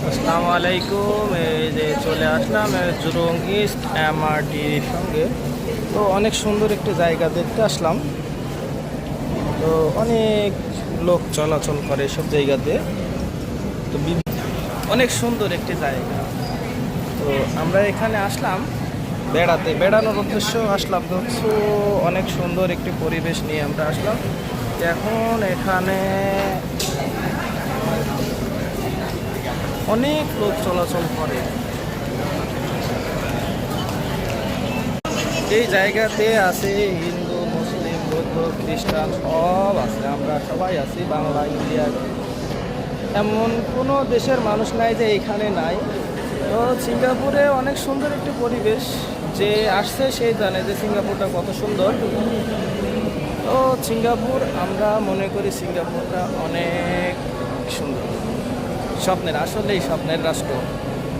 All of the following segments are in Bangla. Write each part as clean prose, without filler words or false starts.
আসসালামু আলাইকুম। এই যে চলে আসলাম জুরুং ইস্ট এমআরটির সঙ্গে। তো অনেক সুন্দর একটি জায়গা দেখতে আসলাম। তো অনেক লোক চলাচল করে এসব জায়গাতে। তো অনেক সুন্দর একটি জায়গা। তো আমরা এখানে আসলাম বেড়ানোর উদ্দেশ্য আসলাম। তো অনেক সুন্দর একটি পরিবেশ নিয়ে আমরা আসলাম। এখন এখানে অনেক লোক চলাচল করে। এই জায়গাতে আছে হিন্দু, মুসলিম, বৌদ্ধ, খ্রিস্টান সব আছে। আমরা সবাই আছি, বাংলা, ইন্ডিয়া, এমন কোনো দেশের মানুষ নাই যে এখানে নাই। তো সিঙ্গাপুরে অনেক সুন্দর একটি পরিবেশ। যে আসছে সেই জানে যে সিঙ্গাপুরটা কত সুন্দর। তো সিঙ্গাপুর, আমরা মনে করি সিঙ্গাপুরটা অনেক সুন্দর, স্বপ্নের, আসলেই স্বপ্নের রাষ্ট্র।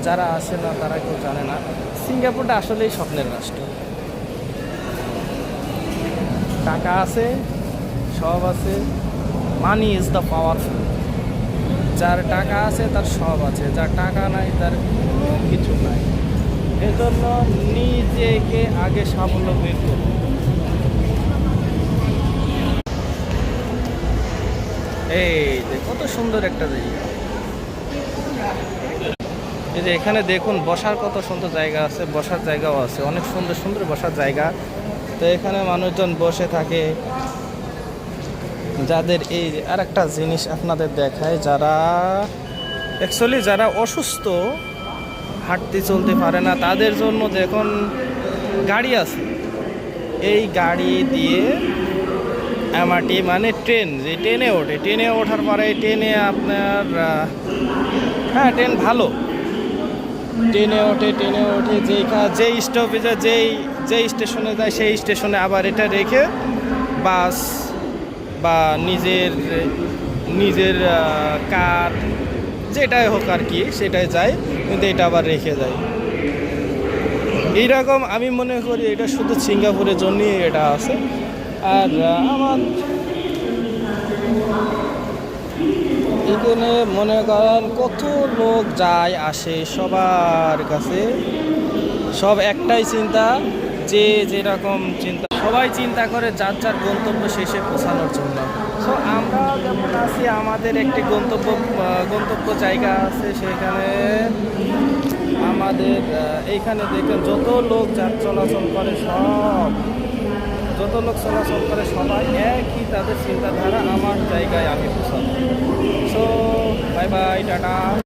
যারা আসে না তারা কেউ জানে না, সিঙ্গাপুরটা আসলেই স্বপ্নের রাষ্ট্র। টাকা আছে, সব আছে। Money is the powerful. যার টাকা আছে তার সব আছে, যার টাকা নাই তার কোনো কিছু নাই। এজন্য নিজেকে আগে স্বাবলম্বী করুন। এই যে কত সুন্দর একটা জায়গা। এই যে এখানে দেখুন বসার কত সুন্দর জায়গা আছে, বসার জায়গাও আছে, অনেক সুন্দর সুন্দর বসার জায়গা। তো এখানে মানুষজন বসে থাকে। যাদের এই আর একটা জিনিস আপনাদের দেখায়, যারা অসুস্থ, হাঁটতে চলতে পারে না, তাদের জন্য দেখুন গাড়ি আছে। এই গাড়ি দিয়ে এমআরটি মানে ট্রেন, যে ট্রেনে ওঠার পরে ট্রেনে আপনার হ্যাঁ ট্রেন ভালো। ট্রেনে ওঠে যেই স্টপেজে যেই স্টেশনে যায় সেই স্টেশনে আবার এটা রেখে বাস বা নিজের কার যেটাই হোক আর কি সেটাই যায়, কিন্তু এটা আবার রেখে যায়। এইরকম আমি মনে করি এটা শুধু সিঙ্গাপুরের জন্যই এটা আছে। আর আমার এখানে মনে করেন কত লোক যায় আসে, সবার কাছে সব একটাই চিন্তা, যে যেরকম চিন্তা সবাই চিন্তা করে যার যার গন্তব্য শেষে পৌঁছানোর জন্য। সো আমরা যেমন আছি, আমাদের একটি গন্তব্য জায়গা আছে। সেখানে আমাদের এইখানে দেখেন যত লোক চলাচল করে সবাই একই, তাদের চিন্তাধারা আমার জায়গায় আমি পৌঁছাবো। So bye bye, tata.